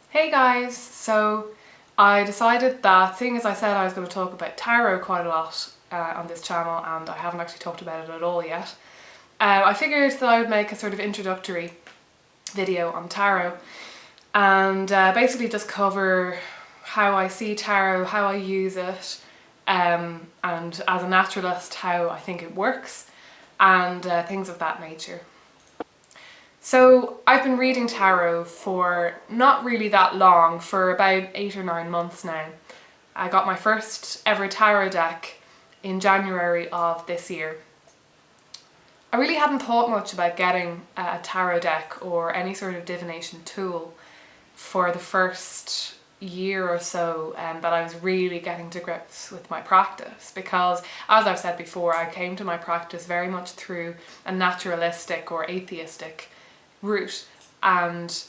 Hey guys, so I decided that seeing as I said I was going to talk about tarot quite a lot on this channel, and I haven't actually talked about it at all yet, I figured that I would make a sort of introductory video on tarot and basically just cover how I see tarot, how I use it, and as a naturalist how I think it works, and things of that nature. So I've been reading tarot for not really that long, for about 8 or 9 months now. I got my first ever tarot deck in January of this year. I really hadn't thought much about getting a tarot deck or any sort of divination tool for the first year or so that I was really getting to grips with my practice, because as I've said before, I came to my practice very much through a naturalistic or atheistic route, and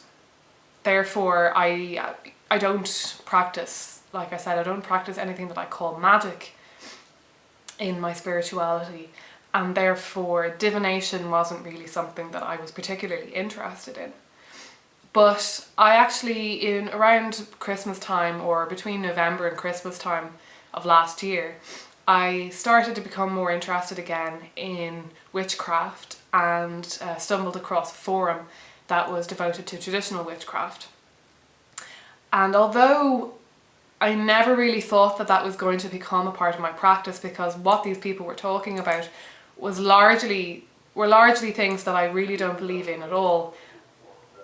therefore I don't practice, like I said, I don't practice anything that I call magic in my spirituality, and therefore divination wasn't really something that I was particularly interested in. But I actually, in around Christmas time, or between November and Christmas time of last year, I started to become more interested again in witchcraft and stumbled across a forum that was devoted to traditional witchcraft. And although I never really thought that that was going to become a part of my practice, because what these people were talking about were largely things that I really don't believe in at all,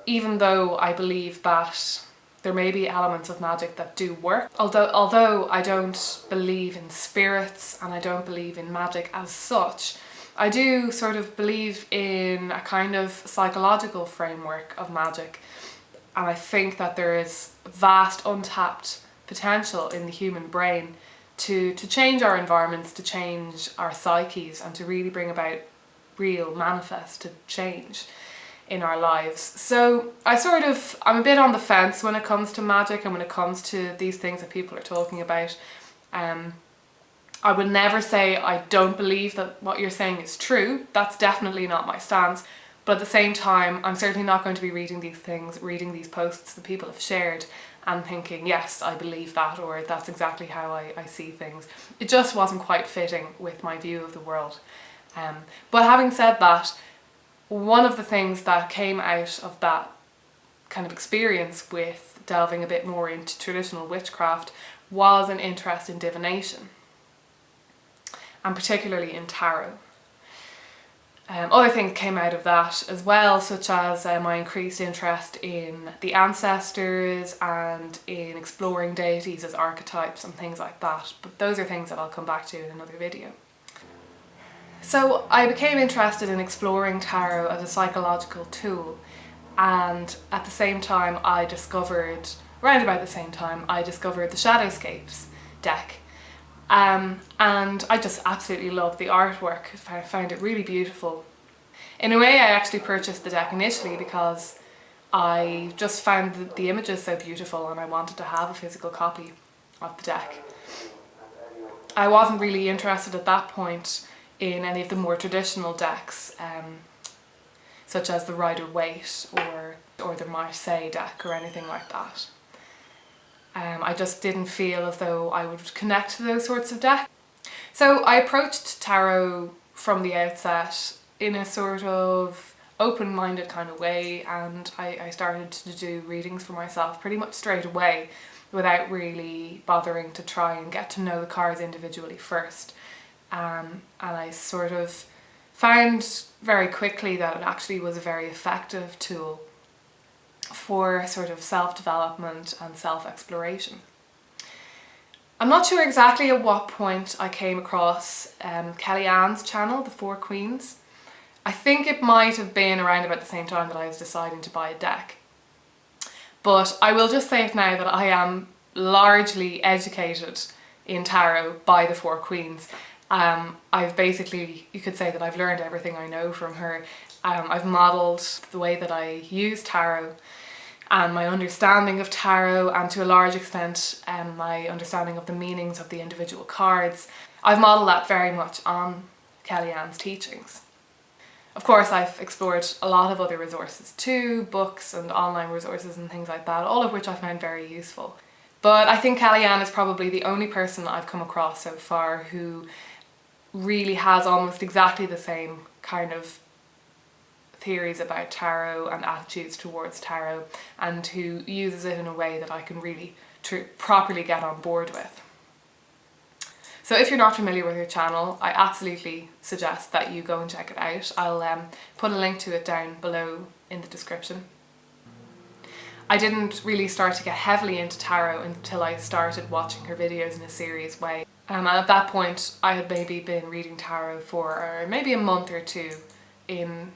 even though I believe that there may be elements of magic that do work. Although I don't believe in spirits and I don't believe in magic as such, I do sort of believe in a kind of psychological framework of magic, and I think that there is vast untapped potential in the human brain to change our environments, to change our psyches, and to really bring about real manifest change in our lives. So I'm a bit on the fence when it comes to magic and when it comes to these things that people are talking about. I would never say I don't believe that what you're saying is true. That's definitely not my stance. But at the same time, I'm certainly not going to be reading these posts that people have shared and thinking, yes, I believe that, or that's exactly how I see things. It just wasn't quite fitting with my view of the world. But having said that, one of the things that came out of that kind of experience with delving a bit more into traditional witchcraft was an interest in divination, and particularly in tarot. Other things came out of that as well, such as my increased interest in the ancestors and in exploring deities as archetypes and things like that. But those are things that I'll come back to in another video. So I became interested in exploring tarot as a psychological tool, and at the same time around about the same time, I discovered the Shadowscapes deck. And I just absolutely loved the artwork. I found it really beautiful. In a way, I actually purchased the deck initially because I just found the images so beautiful and I wanted to have a physical copy of the deck. I wasn't really interested at that point in any of the more traditional decks, such as the Rider-Waite or the Marseille deck or anything like that. I just didn't feel as though I would connect to those sorts of decks. So I approached tarot from the outset in a sort of open-minded kind of way, and I started to do readings for myself pretty much straight away without really bothering to try and get to know the cards individually first. And I sort of found very quickly that it actually was a very effective tool for sort of self-development and self-exploration. I'm not sure exactly at what point I came across Kellyanne's channel, The Four Queens. I think it might have been around about the same time that I was deciding to buy a deck. But I will just say it now that I am largely educated in tarot by The Four Queens. I've basically, you could say that I've learned everything I know from her. I've modelled the way that I use tarot and my understanding of tarot, and to a large extent my understanding of the meanings of the individual cards. I've modelled that very much on Kellyanne's teachings. Of course, I've explored a lot of other resources too, books and online resources and things like that, all of which I found very useful. But I think Kellyanne is probably the only person I've come across so far who really has almost exactly the same kind of theories about tarot and attitudes towards tarot, and who uses it in a way that I can really properly get on board with. So if you're not familiar with her channel, I absolutely suggest that you go and check it out. I'll put a link to it down below in the description. I didn't really start to get heavily into tarot until I started watching her videos in a serious way. And at that point I had maybe been reading tarot for maybe a month or two in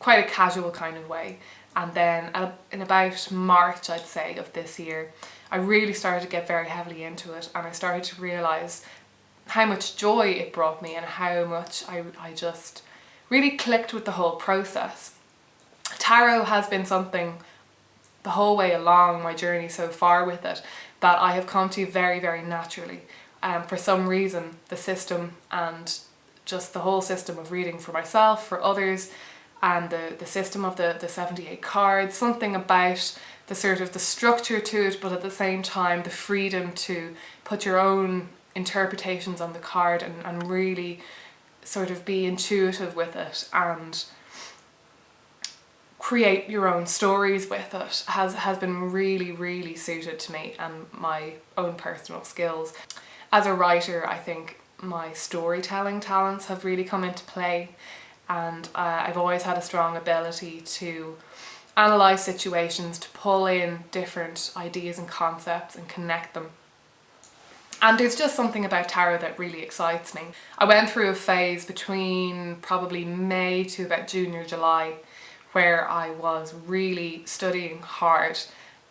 quite a casual kind of way. And then in about March, I'd say, of this year, I really started to get very heavily into it, and I started to realise how much joy it brought me and how much I just really clicked with the whole process. Tarot has been something the whole way along my journey so far with it that I have come to very, very naturally. For some reason, the system and just the whole system of reading for myself, for others, and the system of the 78 cards, something about the sort of the structure to it, but at the same time the freedom to put your own interpretations on the card and really sort of be intuitive with it and create your own stories with it has been really, really suited to me and my own personal skills. As a writer, I think my storytelling talents have really come into play, and I've always had a strong ability to analyse situations, to pull in different ideas and concepts and connect them. And there's just something about tarot that really excites me. I went through a phase between probably May to about June or July where I was really studying hard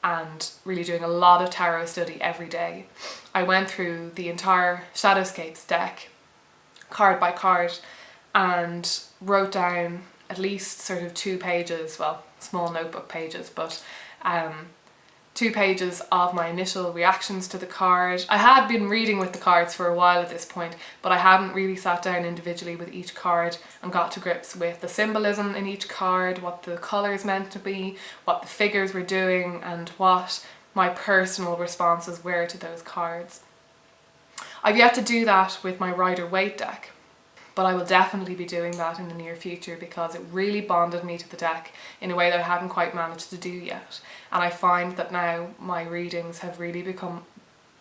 and really doing a lot of tarot study every day. I went through the entire Shadowscapes deck, card by card, and wrote down at least sort of 2 pages, well, small notebook pages, but 2 pages of my initial reactions to the card. I had been reading with the cards for a while at this point, but I hadn't really sat down individually with each card and got to grips with the symbolism in each card, what the colours meant to be, what the figures were doing, and what my personal responses were to those cards. I've yet to do that with my Rider-Waite deck, but I will definitely be doing that in the near future because it really bonded me to the deck in a way that I hadn't quite managed to do yet. And I find that now my readings have really become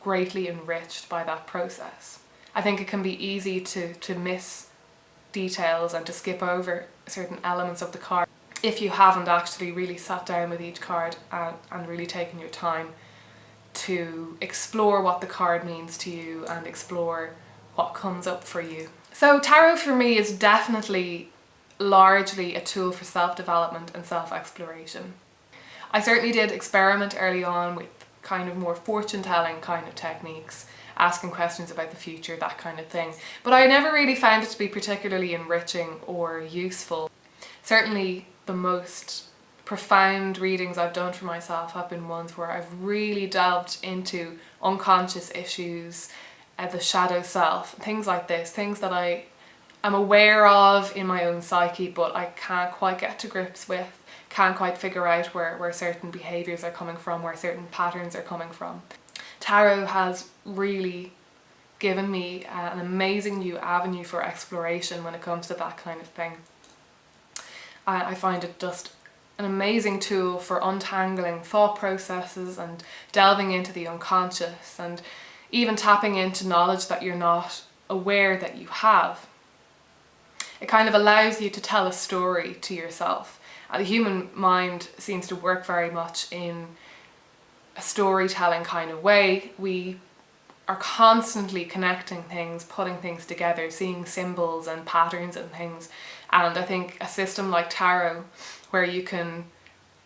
greatly enriched by that process. I think it can be easy to miss details and to skip over certain elements of the card if you haven't actually really sat down with each card and really taken your time to explore what the card means to you and explore what comes up for you. So tarot for me is definitely largely a tool for self-development and self-exploration. I certainly did experiment early on with kind of more fortune-telling kind of techniques, asking questions about the future, that kind of thing, but I never really found it to be particularly enriching or useful. Certainly the most profound readings I've done for myself have been ones where I've really delved into unconscious issues, the shadow self, things like this, things that I am aware of in my own psyche but I can't quite get to grips with, can't quite figure out where certain behaviours are coming from, where certain patterns are coming from. Tarot has really given me an amazing new avenue for exploration when it comes to that kind of thing. I find it just an amazing tool for untangling thought processes and delving into the unconscious and even tapping into knowledge that you're not aware that you have. It kind of allows you to tell a story to yourself. The human mind seems to work very much in a storytelling kind of way. We are constantly connecting things, putting things together, seeing symbols and patterns and things. And I think a system like tarot, where you can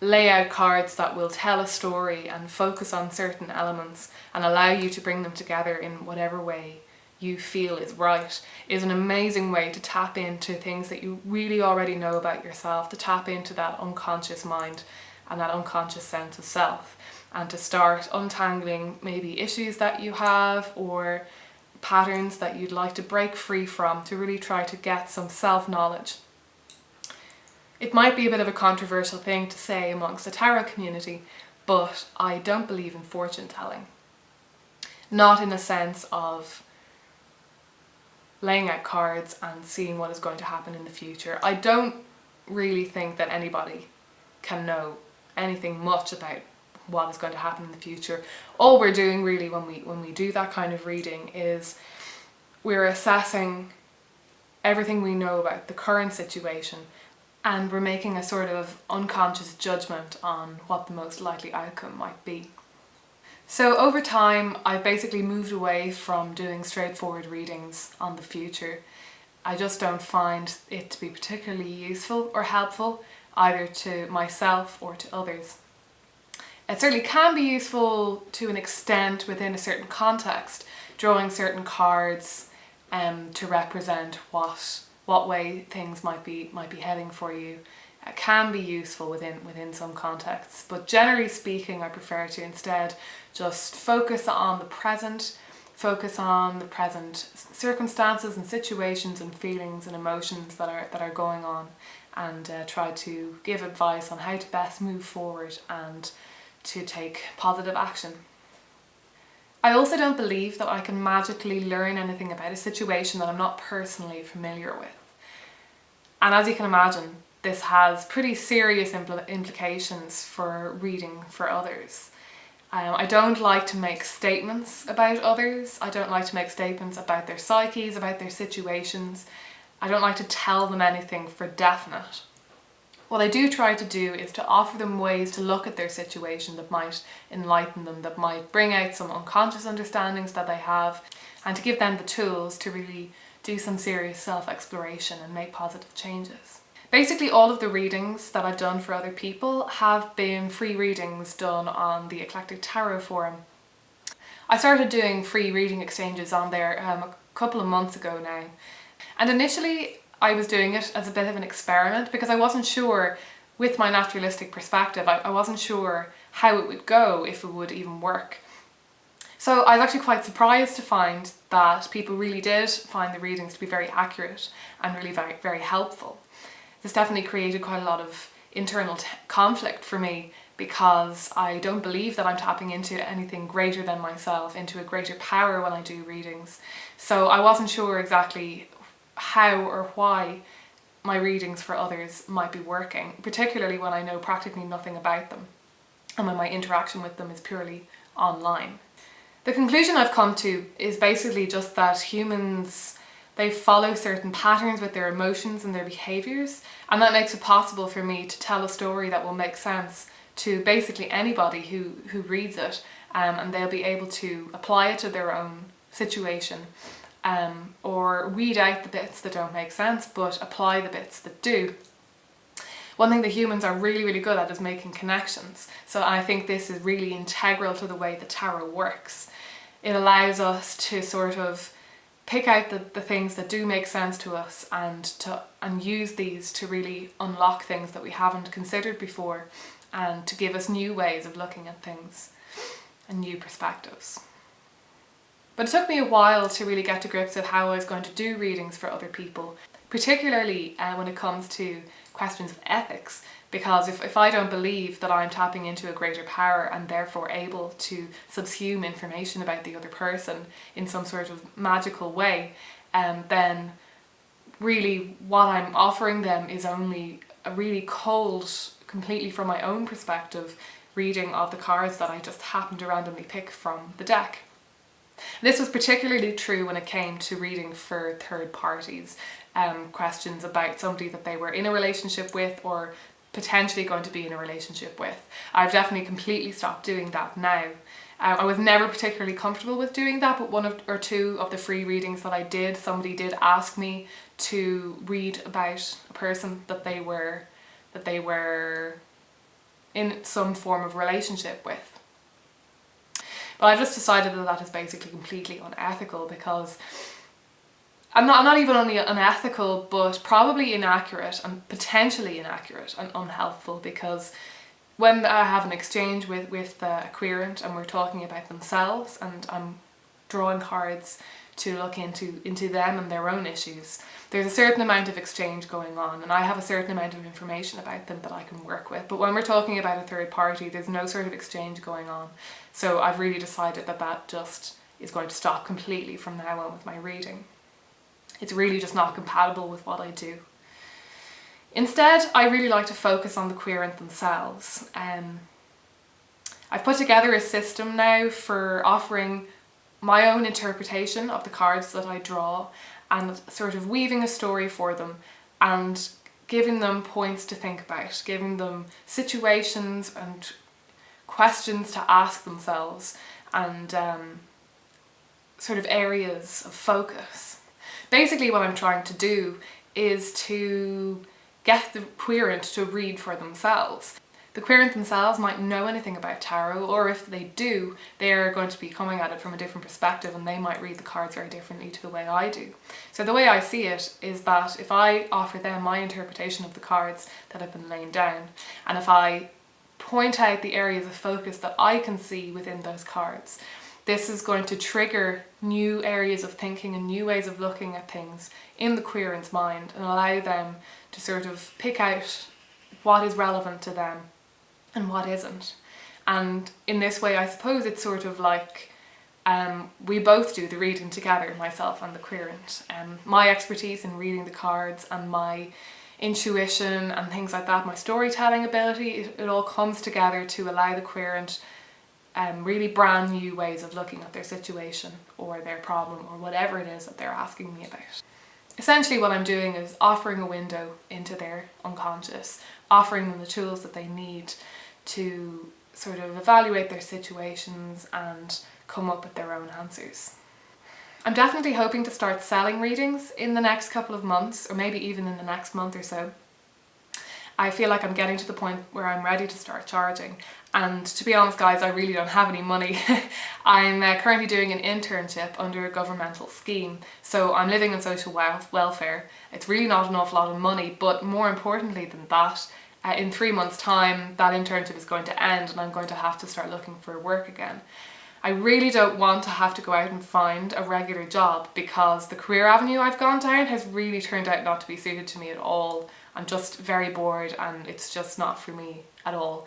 lay out cards that will tell a story and focus on certain elements and allow you to bring them together in whatever way you feel is right, is an amazing way to tap into things that you really already know about yourself, to tap into that unconscious mind and that unconscious sense of self, and to start untangling maybe issues that you have or patterns that you'd like to break free from, to really try to get some self-knowledge. It might be a bit of a controversial thing to say amongst the tarot community, but I don't believe in fortune telling. Not in a sense of laying out cards and seeing what is going to happen in the future. I don't really think that anybody can know anything much about what is going to happen in the future. All we're doing really when we do that kind of reading is we're assessing everything we know about the current situation, and we're making a sort of unconscious judgment on what the most likely outcome might be. So over time, I've basically moved away from doing straightforward readings on the future. I just don't find it to be particularly useful or helpful, either to myself or to others. It certainly can be useful to an extent within a certain context, drawing certain cards to represent what way things might be heading for you. It can be useful within some contexts, but generally speaking, I prefer to instead just focus on the present circumstances and situations and feelings and emotions that are going on, and try to give advice on how to best move forward and to take positive action. I also don't believe that I can magically learn anything about a situation that I'm not personally familiar with. And as you can imagine, this has pretty serious implications for reading for others. I don't like to make statements about others. I don't like to make statements about their psyches, about their situations. I don't like to tell them anything for definite. What I do try to do is to offer them ways to look at their situation that might enlighten them, that might bring out some unconscious understandings that they have, and to give them the tools to really do some serious self-exploration and make positive changes. Basically, all of the readings that I've done for other people have been free readings done on the Eclectic Tarot forum. I started doing free reading exchanges on there a couple of months ago now. And initially I was doing it as a bit of an experiment because I wasn't sure, with my naturalistic perspective, I wasn't sure how it would go, if it would even work. So I was actually quite surprised to find that people really did find the readings to be very accurate and really very, very helpful. This definitely created quite a lot of internal conflict for me, because I don't believe that I'm tapping into anything greater than myself, into a greater power when I do readings. So I wasn't sure exactly how or why my readings for others might be working, particularly when I know practically nothing about them and when my interaction with them is purely online. The conclusion I've come to is basically just that humans, they follow certain patterns with their emotions and their behaviours, and that makes it possible for me to tell a story that will make sense to basically anybody who reads it, and they'll be able to apply it to their own situation, or weed out the bits that don't make sense but apply the bits that do. One thing that humans are really, really good at is making connections. So I think this is really integral to the way the tarot works. It allows us to sort of pick out the things that do make sense to us and use these to really unlock things that we haven't considered before, and to give us new ways of looking at things and new perspectives. But it took me a while to really get to grips with how I was going to do readings for other people, particularly when it comes to questions of ethics, because if I don't believe that I'm tapping into a greater power and therefore able to subsume information about the other person in some sort of magical way, then really what I'm offering them is only a really cold, completely from my own perspective, reading of the cards that I just happened to randomly pick from the deck. This was particularly true when it came to reading for third parties, questions about somebody that they were in a relationship with or potentially going to be in a relationship with. I've definitely completely stopped doing that now. I was never particularly comfortable with doing that, but one or two of the free readings that I did, somebody did ask me to read about a person that they were in some form of relationship with. But I've just decided that that is basically completely unethical, because I'm not even only unethical, but probably inaccurate and potentially inaccurate and unhelpful, because when I have an exchange with the querent and we're talking about themselves and I'm drawing cards to look into them and their own issues. There's a certain amount of exchange going on, and I have a certain amount of information about them that I can work with. But when we're talking about a third party, there's no sort of exchange going on. So I've really decided that that just is going to stop completely from now on with my reading. It's really just not compatible with what I do. Instead, I really like to focus on the querent themselves. I've put together a system now for offering my own interpretation of the cards that I draw and sort of weaving a story for them and giving them points to think about, giving them situations and questions to ask themselves and sort of areas of focus. Basically what I'm trying to do is to get the querent to read for themselves. The querent themselves might know anything about tarot, or if they do, they're going to be coming at it from a different perspective and they might read the cards very differently to the way I do. So the way I see it is that if I offer them my interpretation of the cards that have been laid down, and if I point out the areas of focus that I can see within those cards, this is going to trigger new areas of thinking and new ways of looking at things in the querent's mind and allow them to sort of pick out what is relevant to them and what isn't. And in this way, I suppose it's sort of like we both do the reading together, myself and the querent. My expertise in reading the cards and my intuition and things like that, my storytelling ability, it all comes together to allow the querent really brand new ways of looking at their situation or their problem or whatever it is that they're asking me about. Essentially what I'm doing is offering a window into their unconscious, offering them the tools that they need to sort of evaluate their situations and come up with their own answers. I'm definitely hoping to start selling readings in the next couple of months, or maybe even in the next month or so. I feel like I'm getting to the point where I'm ready to start charging. And to be honest guys, I really don't have any money. I'm currently doing an internship under a governmental scheme, so I'm living on social welfare. It's really not an awful lot of money, but more importantly than that, in 3 months' time that internship is going to end and I'm going to have to start looking for work again. I really don't want to have to go out and find a regular job because the career avenue I've gone down has really turned out not to be suited to me at all. I'm just very bored and it's just not for me at all.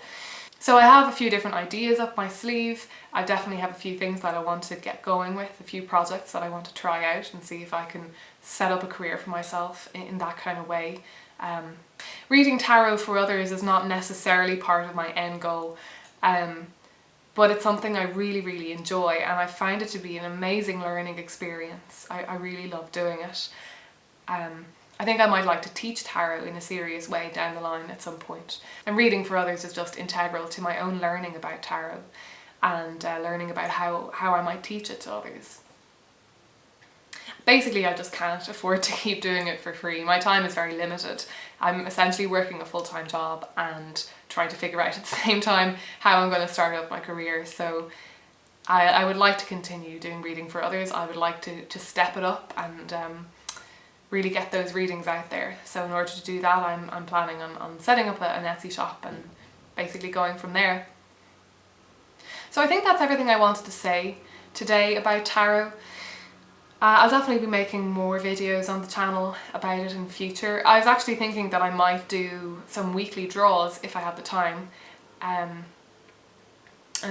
So I have a few different ideas up my sleeve. I definitely have a few things that I want to get going with, a few projects that I want to try out and see if I can set up a career for myself in that kind of way. Reading tarot for others is not necessarily part of my end goal, but it's something I really, really enjoy and I find it to be an amazing learning experience. I really love doing it. I think I might like to teach tarot in a serious way down the line at some point. And reading for others is just integral to my own learning about tarot and learning about how I might teach it to others. Basically, I just can't afford to keep doing it for free. My time is very limited. I'm essentially working a full-time job and trying to figure out at the same time how I'm going to start up my career. So I would like to continue doing reading for others. I would like to step it up and really get those readings out there. So in order to do that, I'm planning on setting up an Etsy shop and basically going from there. So I think that's everything I wanted to say today about tarot. I'll definitely be making more videos on the channel about it in the future. I was actually thinking that I might do some weekly draws if I have the time, and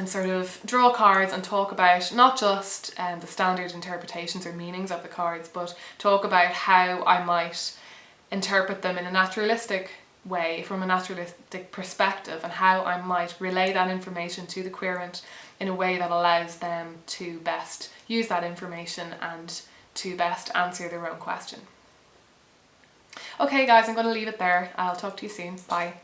sort of draw cards and talk about not just the standard interpretations or meanings of the cards, but talk about how I might interpret them in a naturalistic way, from a naturalistic perspective, and how I might relay that information to the querent in a way that allows them to best use that information and to best answer their own question. Okay guys, I'm going to leave it there. I'll talk to you soon. Bye.